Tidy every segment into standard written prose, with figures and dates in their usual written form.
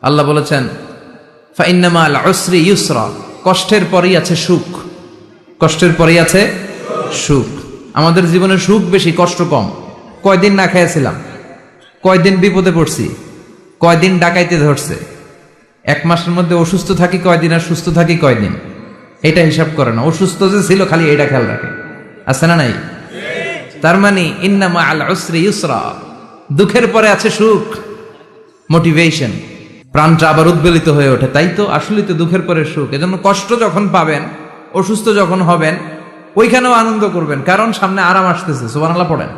আল্লাহ বলেছেন ফাইন্না মাল উসরি ইউসরা, কষ্টের পরেই আছে সুখ। কষ্টের পরেই আছে সুখ। আমাদের জীবনে সুখ বেশি, কষ্ট কম। কয়দিন না খেয়েছিলাম, কয়দিন বিপদে পড়ছি, কয়দিন ডাকাইতে ধরছে, এক মাসের মধ্যে অসুস্থ থাকি কয়দিন আর সুস্থ থাকি কয়দিন, এটা হিসাব করে না। অসুস্থ যে ছিল খালি এটা খেয়াল রাখে, আছে না নাই? তার মানে ইন্না মাল উসরি ইউসরা, দুঃখের পরে আছে সুখ, মোটিভেশন, প্রাণটা আবার উদ্বেলিত হয়ে ওঠে। তাই তো আসলে তো দুঃখের পরে সুখ। এজন্য কষ্ট যখন পাবেন, অসুস্থ যখন হবেন, ওইখানেও আনন্দ করবেন, কারণ সামনে আরাম আসতেছে। সুবহানাল্লাহ পড়েন।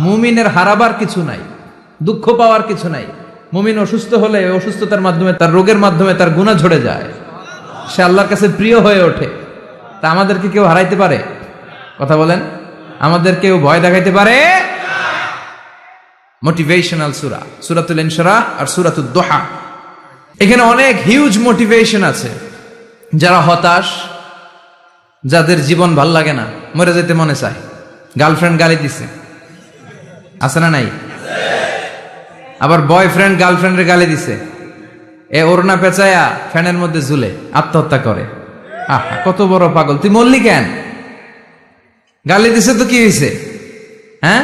মুমিনের হারাবার কিছু নাই, দুঃখ পাওয়ার কিছু নাই। মুমিন অসুস্থ হলে অসুস্থতার মাধ্যমে, তার রোগের মাধ্যমে তার গুনাহ ঝরে যায়, সে আল্লাহর কাছে প্রিয় হয়ে ওঠে। তা আমাদেরকে কেউ হারাইতে পারে? কথা বলেন, আমাদের কেউ ভয় দেখাইতে পারে? মোটিভেশনাল সূরা, সূরাতুল ইনশিরাহ আর সূরাতুদ দুহা। এখানে অনেক হিউজ মোটিভেশন আছে। যারা হতাশ, যাদের জীবন ভাল লাগে না, মরে যেতে মনে চায়, গার্লফ্রেন্ড গালি দিছে, আছে না নাই? আবার বয়ফ্রেন্ড গার্লফ্রেন্ডের গালি দিছে, এ ওড়না পেঁচায়া ফ্যানের মধ্যে ঝুলে আত্মহত্যা করে। আহা, কত বড় পাগল! তুই মরলি কেন? গালি দিছে তো কি হয়েছে? হ্যাঁ,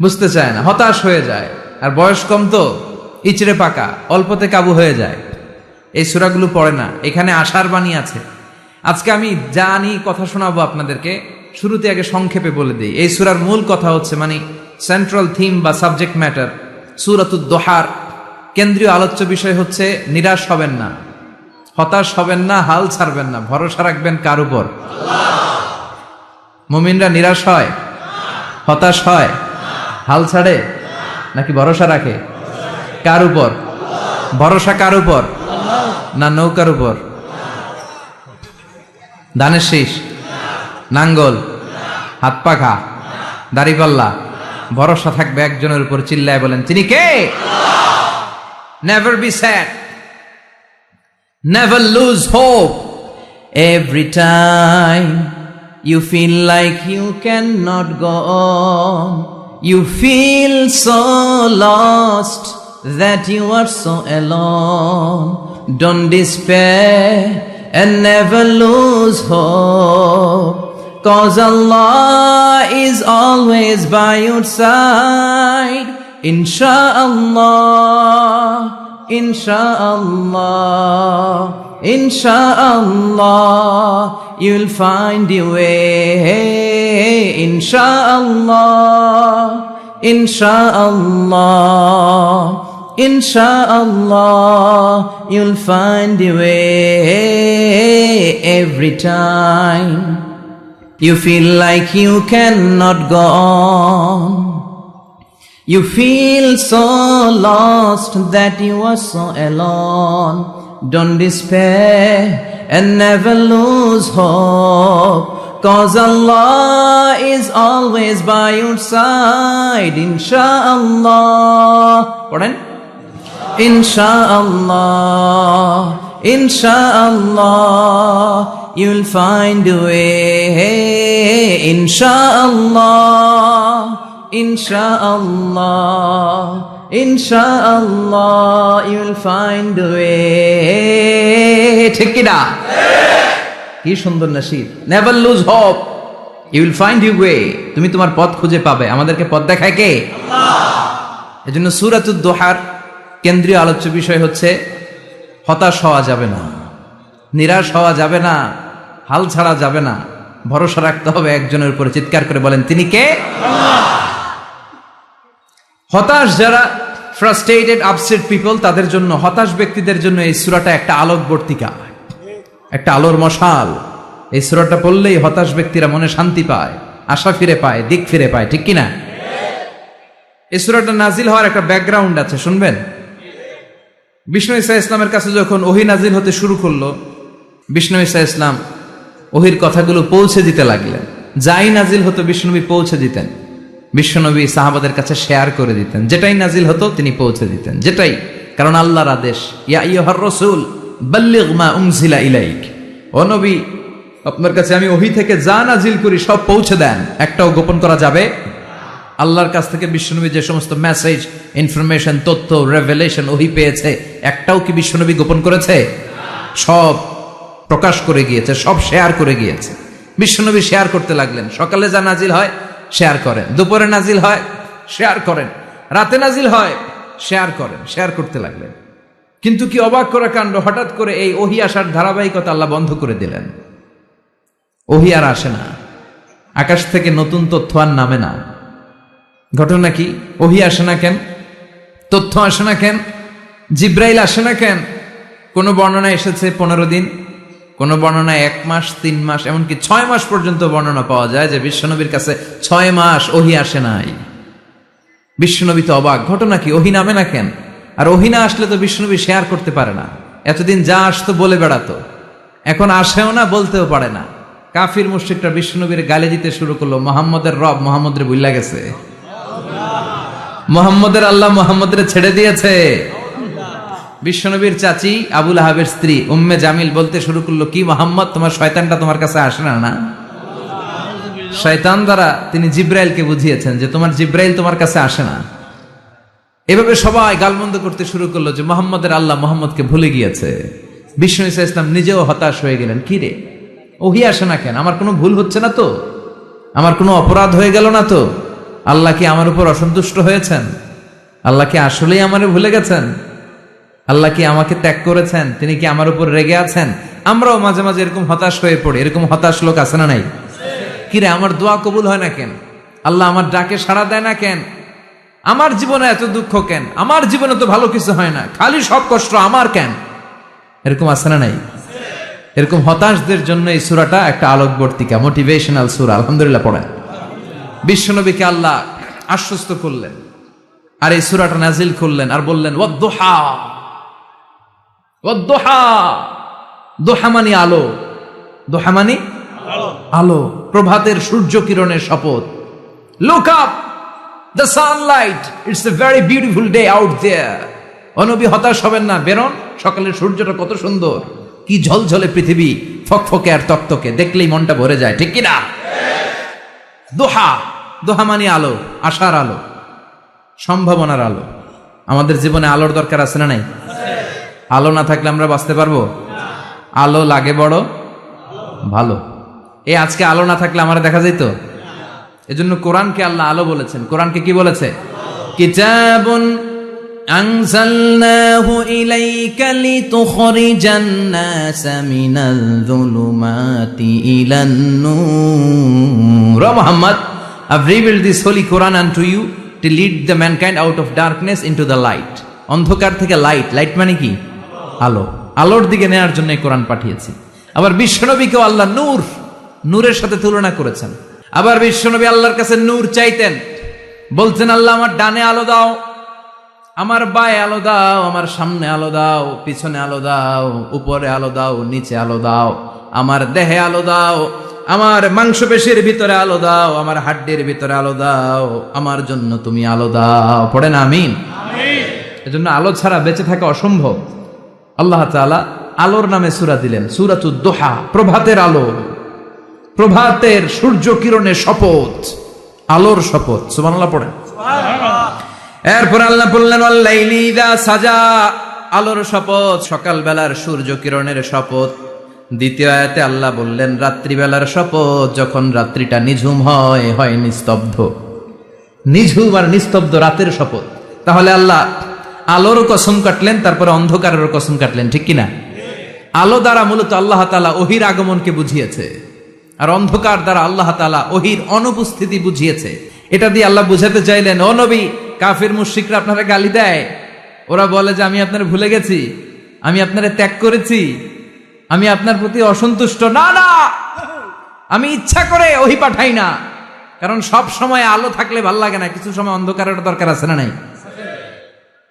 বুঝতে চায় না, হতাশ হয়ে যায়। আর বয়স কম তো, ইচড়ে পাকা, অল্পতে কাবু হয়ে যায়। এই সূরাগুলো পড়ে না। এখানে আশার বাণী আছে। আজকে আমি জানি কথা শোনাবো আপনাদেরকে, শুরুতে আগে সংক্ষেপে বলে দিই। এই সূরার মূল কথা হচ্ছে, মানে সেন্ট্রাল থিম বা সাবজেক্ট ম্যাটার, সূরাতুদ দুহার কেন্দ্রীয় আলোচ্য বিষয় হচ্ছে নিরাশ হবেন না, হতাশ হবেন না, হাল ছাড়বেন না, ভরসা রাখবেন কার উপর? মুমিনরা নিরাশ হয়, হতাশ হয়, হাল ছাড়ে নাকি ভরসা রাখে? কার উপর ভরসা? কার উপর? না নৌকার উপর, ধানের শীষ, নাঙ্গল, হাত পাখা, দাড়িপাল্লা? ভরসা থাকবে একজনের উপর। চিল্লায় বলেন, তিনি কে? Never be sad, never lose hope. Every time you feel like you cannot go on, you feel so lost that you are so alone. Don't despair and never lose hope, 'cause Allah is always by your side. Insha'Allah, Insha'Allah, Insha'Allah, you'll find your way. Insha'Allah, Insha'Allah, Insha'Allah, you'll find your way. Every time you feel like you cannot go on, you feel so lost that you are so alone. Don't despair and never lose hope, 'cause Allah is always by your side. Insha'Allah, পড়েন, Insha'Allah, Insha'Allah, you'll find a way. Insha'Allah, Insha'Allah, Insha'Allah, you'll find a way. ঠিক কি না? কি সুন্দর nasheed! Never lose hope, you will find your way. তুমি তোমার পথ খুঁজে পাবে। আমাদেরকে পথ দেখায় কে? আল্লাহ। এজন্য সূরাতুদ দুহার কেন্দ্রীয় আলোচ্য বিষয় হচ্ছে হতাশ হওয়া যাবে না, নিরাশ হওয়া যাবে না, হাল ছাড়া যাবে না, ভরসা রাখতে হবে একজনের উপরে। চিৎকার করে বলেন, তিনি কে? আল্লাহ। হতাশ যারা, ফ্রাস্ট্রেটেড, আপসেট পিপল, তাদের জন্য, হতাশ ব্যক্তিদের জন্য এই সূরাটা একটা আলোকবর্তিকা, একটা আলোর মশাল। এই সূরাটা পড়লেই হতাশ ব্যক্তিরা মনে শান্তি পায়, আশা ফিরে পায়, দিক ফিরে পায়। ঠিক কিনা? এই সূরাটা নাজিল হওয়ার একটা ব্যাকগ্রাউন্ড আছে, শুনবেন। বিষ্ণু ঈসা ইসলামের কাছে যখন ওহী নাজিল হতে শুরু করলো, বিষ্ণু ঈসা ইসলাম ওহীর কথাগুলো পৌঁছে দিতে লাগলেন। যাই নাজিল হতো বিষ্ণুনবী পৌঁছে দিতেন। বিশ্বনবী সাহাবাদের কাছে শেয়ার করে দিতেন, যেটাই নাজিল হতো তিনি পৌঁছে দিতেন, যেটাই। কারণ আল্লাহর আদেশ, ইয়া আইয়ুহার রাসূল বাল্লিগ মা উনজিলা ইলাইক, ও নবী আপনার কাছে আমি ওহী থেকে যা নাজিল করি সব পৌঁছে দেন, একটাও গোপন করা যাবে। আল্লাহর কাছ থেকে বিশ্বনবী যে সমস্ত মেসেজ, ইনফরমেশন, তথ্য, রেভেলেশন, ওহী পেয়েছে, একটাও কি বিশ্বনবী গোপন করেছে? সব প্রকাশ করে গিয়েছে, সব শেয়ার করে গিয়েছে। বিশ্বনবী শেয়ার করতে লাগলেন। সকালে যা নাজিল হয় শেয়ার করেন, দুপুরে নাজিল হয় শেয়ার করেন, রাতে নাজিল হয় শেয়ার করেন, শেয়ার করতে লাগলেন। কিন্তু কি অবাক করা কাণ্ড, হঠাৎ করে এই ওহী আসার ধারাবাহিকতা আল্লাহ বন্ধ করে দিলেন। ওহী আর আসে না, আকাশ থেকে নতুন তথ্য আর নামে না। ঘটনা কি? ওহী আসে না কেন? তথ্য আসে না কেন? জিব্রাইল আসে না কেন? কোন বর্ণনা এসেছে 15 দিন, কোন বর্ণনায় 1 মাস, 3 মাস, এমনকি 6 মাস পর্যন্ত বর্ণনা পাওয়া যায় যে বিশ্বনবীর কাছে 6 মাস ওহী আসে নাই। বিশ্বনবী তো অবাক, ঘটনা কি? ওহী নামে না কেন? আর ওহী না আসলে তো বিশ্বনবী শেয়ার করতে পারে না। এতদিন যা আসতো বলে বেড়াতো, এখন আসেও না, বলতেও পারে না। কাফির মুশরিকরা বিশ্বনবীর গালি দিতে শুরু করলো, মুহাম্মদের রব মুহাম্মদের ভুইলা গেছে, মুহাম্মদের আল্লাহ মুহাম্মদের ছেড়ে দিয়েছে। বিশ্বনবীর চাচি আবু লাহাবের স্ত্রী উম্মে জামিল বলতে শুরু করলো, কি মুহাম্মদ, তোমার শয়তানটা তোমার কাছে আসে না? না, শয়তান দ্বারা তিনি জিব্রাইলকে বুঝিয়েছেন যে তোমার জিব্রাইল তোমার কাছে আসে না। এভাবে সবাই গালমন্দ করতে শুরু করলো যে মুহাম্মদের আল্লাহ মুহাম্মদকে ভুলে গিয়েছে। বিষ্ণু ঈসা ইসলাম নিজেও হতাশ হয়ে গেলেন, কি রে ওহী আসে না কেন? আমার কোনো ভুল হচ্ছে না তো? আমার কোনো অপরাধ হয়ে গেল না তো? আল্লাহ কি আমার উপর অসন্তুষ্ট হয়েছেন? আল্লাহ কি আসলেই আমারে ভুলে গেছেন? আল্লাহ কি আমাকে ত্যাগ করেছেন? তিনি কি আমার উপর রেগে আছেন? আমরাও মাঝে মাঝে এরকম হতাশ হয়ে পড়ি। এরকম হতাশ লোক আছে না নাই? কিরে আমার দোয়া কবুল হয় না কেন? আল্লাহ আমার ডাকে সাড়া দেয় না কেন? আমার জীবনে এত দুঃখ কেন? আমার জীবনে তো ভালো কিছু হয় না, খালি সব কষ্ট আমার কেন? এরকম আছে না নাই? এরকম হতাশদের জন্য এই সূরাটা একটা আলোকবর্তিকা, মোটিভেশনাল সূরা। আলহামদুলিল্লাহ পড়েন। বিশ্বনবীকে আল্লাহ আশ্বস্ত করলেন আর এই সূরাটা নাজিল করলেন আর বললেন, ওয়াদ-দুহা, ওয়াদ-দুহা। দুহা মানে আলো, দুহা মানে আলো, প্রভাতের সূর্য কিরণের শপথ। Look up, the sunlight, it's a very beautiful day out there. ও নবী হতাশ হবেন না, বেরোন, সকালের সূর্যটা কত সুন্দর, কি ঝলঝলে পৃথিবী, ফকফকে আর তকতকে, দেখলেই মনটা ভরে যায়, ঠিক কিনা? দোহা, দোহা মানে আলো, আশার আলো, সম্ভাবনার আলো। আমাদের জীবনে আলোর দরকার আছে না নাই? আলো না থাকলে আমরা বাঁচতে পারবো? আলো লাগে বড় ভালো। এই আজকে আলো না থাকলে আমার দেখা যেত? এজন্য কোরআনকে আল্লাহ আলো বলেছেন। কোরআনকে কি বলেছে? কিতাবুন আনজালনাহু ইলাইকা লিতুখরিজান নাসা মিনাল যুলুমাতি ইলান নূর। ও Muhammad, I've revealed this holy Quran unto you to lead the mankind out of darkness into the light. অন্ধকার থেকে লাইট, লাইট মানে কি? আলো, আলোর দিকে নেয়ার জন্য কোরআন পাঠিয়েছি। আবার বিশ্বনবীকেও আল্লাহ নূর, নূরের সাথে তুলনা করেছেন। আবার বিশ্বনবী আল্লাহর কাছে নূর চাইতেন, বলতেন, আল্লাহ আমার ডানে আলো দাও, আমার বায়ে আলো দাও, আমার সামনে আলো দাও, পিছনে আলো দাও, উপরে আলো দাও, নিচে আলো দাও, আমার দেহে আলো দাও, আমার মাংসপেশির ভিতরে আলো দাও, আমার হাড্ডির ভিতরে আলো দাও, আমার জন্য তুমি আলো দাও। পড়েন আমিন। এজন্য আলো ছাড়া বেঁচে থাকা অসম্ভব। আল্লাহ তাআলা আলোর নামে সূরা দিলেন, সূরাতুদ দুহা, প্রভাতের আলো, প্রভাতের সূর্য কিরণের শপথ, আলোর শপথ। সুবহানাল্লাহ পড়েন। এরপর আল্লাহ বললেন, ওয়াল লাইলি ইযা সাজা, আলোর শপথ, সকালবেলার সূর্য কিরণের শপথ। দ্বিতীয় আয়াতে আল্লাহ বললেন, রাত্রিবেলার শপথ, যখন রাত্রিটা নিঝুম হয়, হয় নিস্তব্ধ। নিঝুম আর নিস্তব্ধ রাতের শপথ। তাহলে আল্লাহ আলোর কসম কাটলেন, তারপরে অন্ধকারের কসম কাটলেন, ঠিক কিনা? আলো দ্বারা মূলত আল্লাহ তাআলা ওহীর আগমনকে বুঝিয়েছে, আর অন্ধকার দ্বারা আল্লাহ তাআলা ওহীর অনুপস্থিতি বুঝিয়েছে। এটা দিয়ে আল্লাহ বুঝাতে চাইলেন, ও নবী, কাফির মুশরিকরা আপনারা গালি দেয়, ওরা বলে যে আমি আপনারে ভুলে গেছি, আমি আপনারে ত্যাগ করেছি, আমি আপনার প্রতি অসন্তুষ্ট। না না, আমি ইচ্ছা করে ওহী পাঠাই না, কারণ সব সময় আলো থাকলে ভাল লাগে না, কিছু সময় অন্ধকারের দরকার আছে না নাই?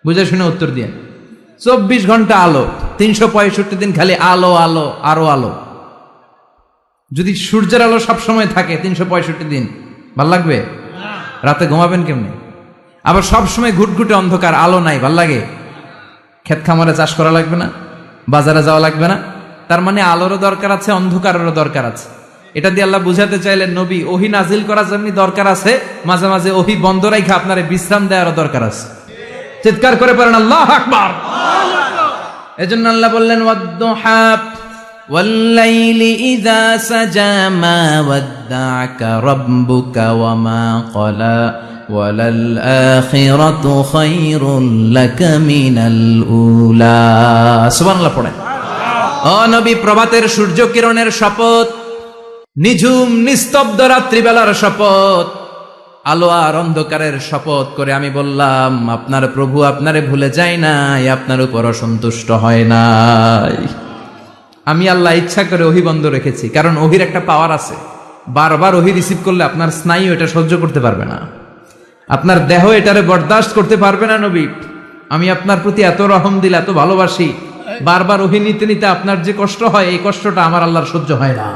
বুঝে শুনে উত্তর দিয়ে। 24 ঘন্টা আলো, 365 দিন খালি আলো আলো আরো আলো। যদি সূর্যের আলো সব সময় থাকে 365 দিন, ভাল লাগবে? রাতে ঘুমাবেন কেমনে? আবার সব সময় ঘুটঘুটে অন্ধকার, আলো নাই, ভাল লাগে? ক্ষেত খামারে চাষ করা লাগবে না, বাজারে যাওয়া লাগবে না। তার মানে আলোরও দরকার আছে, অন্ধকারেরও দরকার আছে। এটা দিয়ে আল্লাহ বুঝাতে চাইলেন নবী ওহী নাজিল করা যেমনি দরকার আছে, মাঝে মাঝে ওহী বন্ধ রাইখা আপনারে বিশ্রাম দেওয়ারও দরকার আছে। চিৎকার করে পড়েন আল্লাহু আকবার। এজন্য আল্লাহ বললেন ওয়াদ-দুহা ওয়াল-লাইলি ইযা সাজা মা ওয়াদ্দা'আকা রাব্বুকা ওয়া মা ক্বালা ওয়ালাল আখিরাতু খায়রুল লাকা মিনাল উলা। সুবহানাল্লাহ পড়েন। ও নবী, প্রভাতের সূর্য কিরণের শপথ, নিঝুম নিস্তব্ধ রাত্রিবেলার শপথ, আলো আর অন্ধকারের শপথ করে আমি বললাম আপনার প্রভু আপনারে ভুলে যায় নাই, আপনার উপর অসন্তুষ্ট হয় নাই। আমি আল্লাহ ইচ্ছা করে ওহী বন্ধ রেখেছি, কারণ ওহীর একটা পাওয়ার আছে। বারবার ওহী রিসিভ করলে আপনার স্নায়ু এটা সহ্য করতে পারবে না, আপনার দেহ এটারে বরদাস্ত করতে পারবে না। নবী, আমি আপনার প্রতি এত রহম দিল, এত ভালোবাসি, বারবার ওহী নিতে নিতে আপনার যে কষ্ট হয়, এই কষ্টটা আমার আল্লাহর সহ্য হয় না।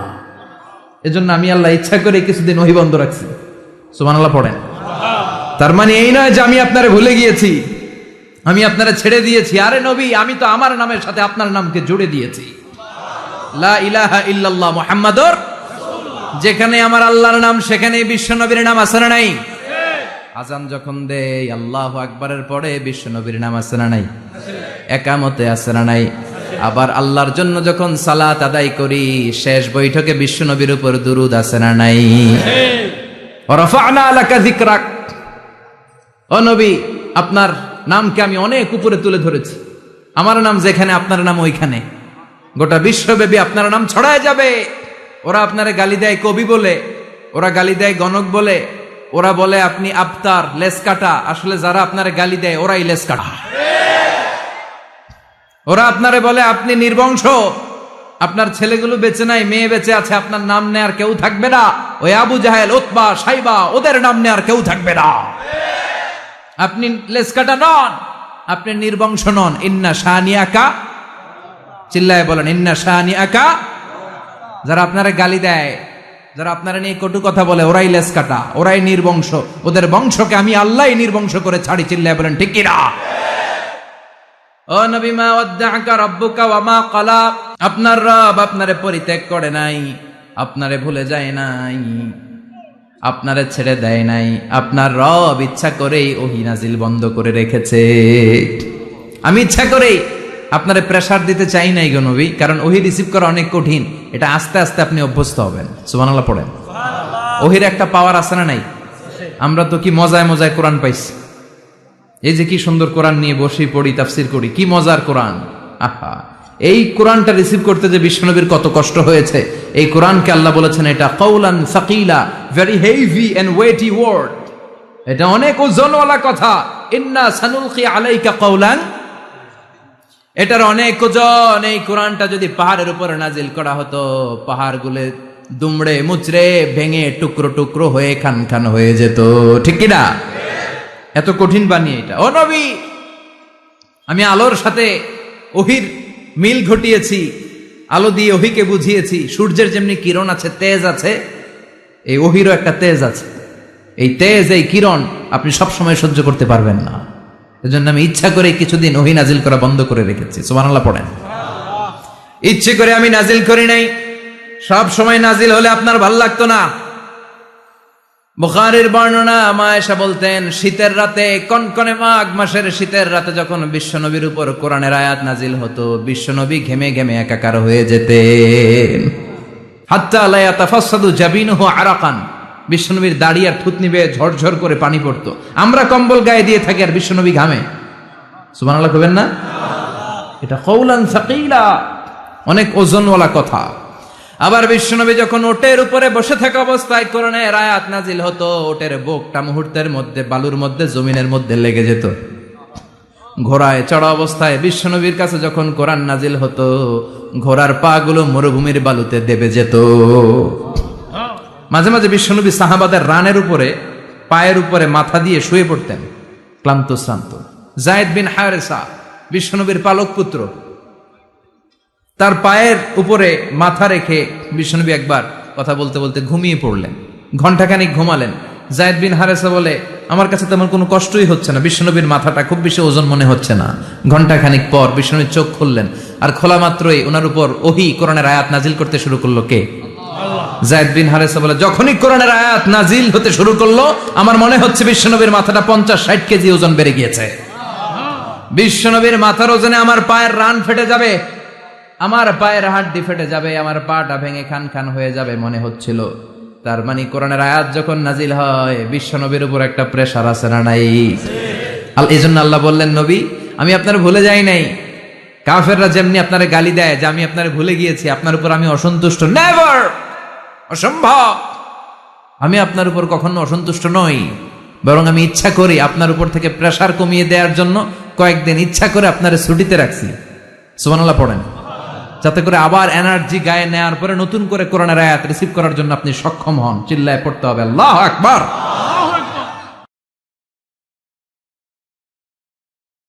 এজন্য আমি আল্লাহ ইচ্ছা করে কিছুদিন ওহী বন্ধ রাখছি। সুবহানাল্লাহ পড়েন। তার মানে এই নয় যে আমি আপনারে ভুলে গিয়েছি, আমি আপনারে ছেড়ে দিয়েছি। আরে নবী, আমি তো আমার নামের সাথে আপনার নামকে জুড়ে দিয়েছি। লা ইলাহা ইল্লাল্লাহ মুহাম্মাদুর রাসূলুল্লাহ। যেখানে আমার আল্লাহর নাম সেখানেই বিশ্ব নবীর নাম আছে না নাই? আজান যখন দেই আল্লাহু আকবারের পরে বিশ্ব নবীর নাম আছে না নাই? একামতে আছে না নাই? আবার আল্লাহর জন্য যখন সালাত আদায় করি শেষ বৈঠকে বিশ্ব নবীর উপর দুরূদ আছে না নাই? রাফা'না লাকা যিকরাক। ও নবী, আপনার নামকে আমি অনেক উপরে তুলে ধরেছি। আমার নাম যেখানে আপনার নাম ওইখানে, গোটা বিশ্বব্যাপী আপনার নাম ছড়ায় যাবে। ওরা আপনারে গালি দেয় কবি বলে, ওরা গালি দেয় গণক বলে, ওরা বলে আপনি আবতার, লেস কাটা। আসলে যারা আপনারে গালি দেয় ওরাই লেস কাটা। ওরা আপনারে বলে আপনি নির্বংশ, আপনার ছেলেগুলো বেঁচে নাই, মেয়ে বেঁচে আছে, আপনার নাম নেয়ার কেউ থাকবে না। ওই আবু জাহেল, উতবা, সাইবা, ওদের নাম নেয়ার কেউ থাকবে না। আপনি লেস কাটা নন, আপনি নির্বংশ নন। ইন্না শানিয়াকা, চিল্লায় বলেন ইন্না শানিয়াকা। যারা আপনারে গালি দেয়, যারা আপনারা নিয়ে কটু কথা বলে, ওরাই লেস কাটা, ওরাই নির্বংশ। ওদের বংশকে আমি আল্লাহই নির্বংশ করে ছাড়ি। চিল্লায় বলেন ঠিক কিনা? ও নবী, মা ওয়াদ্দা'আকা রাব্বুকা ওয়া মা ক্বালা। আপনার রব আপনারে পরিত্যাগ করে নাই, আপনারে ভুলে যায় নাই, আপনারে ছেড়ে দেয় নাই। আপনার রব ইচ্ছা করেই ওহী নাজিল বন্ধ করে রেখেছে। আমি ইচ্ছা করেই আপনারে প্রেসার দিতে চাই নাই গো নবী, কারণ ওহী রিসিভ করা অনেক কঠিন। এটা আস্তে আস্তে আপনি অভ্যস্ত হবেন। সুবহানাল্লাহ পড়েন। ওহীর একটা পাওয়ার আছে না নাই? আমরা তো কি মজায় মজায় কোরআন পাইছি। এই যে কি সুন্দর কোরআন নিয়ে বসি, পড়ি, তাফসীর করি, কি মজার কোরআন। আহা, এই কোরআনটা রিসিভ করতে যে বিশ্বনবীর কত কষ্ট হয়েছে। এই কোরআনকে আল্লাহ বলেছেন এটা কাউলান সাকিলা, very heavy and weighty word. এটা অনেক ওজনওয়ালা কথা। ইন্না সানুলকি আলাইকা কাউলান, এটার অনেক ওজন। এই কোরআনটা যদি পাহাড়ের উপরে নাজিল করা হতো, পাহাড়গুলো দুমড়ে মুচড়ে ভেঙে টুকরো টুকরো হয়ে খান খান হয়ে যেত। ঠিক কিনা? এত কঠিন বানিয়ে এটা। ও নবী, আমি আলোর সাথে ওহীর মিল ঘটিয়েছি, আলো দিয়ে ওহীকে বুঝিয়েছি। সূর্যের যেমনি কিরণ আছে, তেজ আছে, এই ওহীরও একটা তেজ আছে। এই তেজ, এই কিরণ আপনি সবসময় সহ্য করতে পারবেন না। এজন্য আমি ইচ্ছা করে কিছুদিন ওহী নাজিল করা বন্ধ করে রেখেছি। সুবহানাল্লাহ পড়েন। ইচ্ছে করে আমি নাজিল করি নাই। সব সময় নাজিল হলে আপনার ভাল লাগতো না। বুখারীর বর্ণনা, মা আয়েশা বলতেন শীতের রাতে, কনকনে মাঘ মাসের শীতের রাতে যখন বিশ্বনবীর উপর কোরআনের আয়াত নাজিল হতো, বিশ্বনবী ঘেমে ঘেমে একাকার হয়ে যেতেন। হাত্তা লা ইয়াতাফাসসাদু জাবিনুহু আরাকান, বিশ্বনবীর দাড়ি আর থুতনি বেয়ে ঝরঝর করে পানি পড়তো। আমরা কম্বল গায়ে দিয়ে থাকি আর বিশ্বনবী ঘামে। সুবহানাল্লাহ কইবেন না? এটা কাউলান সাকিলা, অনেক ওজনওয়ালা কথা। আবার বিশ্বনবী যখন ওটের উপরে বসে থাকা অবস্থায় কোরআনের আয়াত নাজিল হতো, ওটের বুকটা মুহূর্তের মধ্যে বালুর মধ্যে, জমিনের মধ্যে লেগে যেত। ঘোড়ায় চড়া অবস্থায় বিশ্বনবীর কাছে যখন কোরআন নাজিল হতো, ঘোড়ার পা গুলো মরুভূমির বালুতে দেবে যেত। মাঝে মাঝে বিশ্বনবী সাহাবাদের রানের উপরে, পায়ের উপরে মাথা দিয়ে শুয়ে পড়তেন, ক্লান্ত শ্রান্ত। যায়েদ বিন হারেসা, বিশ্বনবীর পালক পুত্র, তার পায়ের উপরে মাথা রেখে বিশ্বনবী একবার কথা বলতে বলতে ঘুমিয়ে পড়লেন। ঘন্টাখানিক ঘুমালেন। যায়েদ বিন হারেসা বলে, আমার কাছে তেমন কোনো কষ্টই হচ্ছে না, বিশ্বনবীর মাথাটা খুব বেশি ওজন মনে হচ্ছে না। ঘন্টাখানিক পর বিশ্বনবীর চোখ খুললেন, আর খোলা মাত্রই ওনার উপর ওহী কোরআনের আয়াত নাজিল করতে শুরু করলো কে? আল্লাহ। যায়েদ বিন হারেসা বলে, যখনই কোরআনের আয়াত নাজিল হতে শুরু করলো আমার মনে হচ্ছে বিশ্বনবীর মাথাটা 50-60 কেজি ওজন বেড়ে গিয়েছে। বিশ্বনবীর মাথার ওজনে আমার পায়ের রান ফেটে যাবে, আমার পায়ের হাড্ডি ফেটে যাবে, আমার পাটা ভেঙে খান খান হয়ে যাবে মনে হচ্ছিল। তার মানে কোরআনের আয়াত যখন নাজিল হয় বিশ্বনবীর উপর একটা প্রেসার আছে না নাই? এই জন্য আল্লাহ বললেন, নবী আমি আপনার ভুলে যাই নাই। কাফেররা যেমনি আপনারে গালি দেয় যে আমি আপনারে ভুলে গিয়েছি, আপনার উপর আমি অসন্তুষ্ট, নেভার, অসম্ভব। আমি আপনার উপর কখনো অসন্তুষ্ট নই, বরং আমি ইচ্ছা করি আপনার উপর থেকে প্রেসার কমিয়ে দেওয়ার জন্য কয়েকদিন ইচ্ছা করে আপনারে ছুটিতে রাখছি। সুবহানাল্লাহ পড়েন, যাতে করে আবার এনার্জি গায়ে নেওয়ার পরে নতুন করে কোরআনের আয়াত রিসিভ করার জন্য আপনি সক্ষম হন। চিল্লায় পড়তে হবে আল্লাহু আকবার।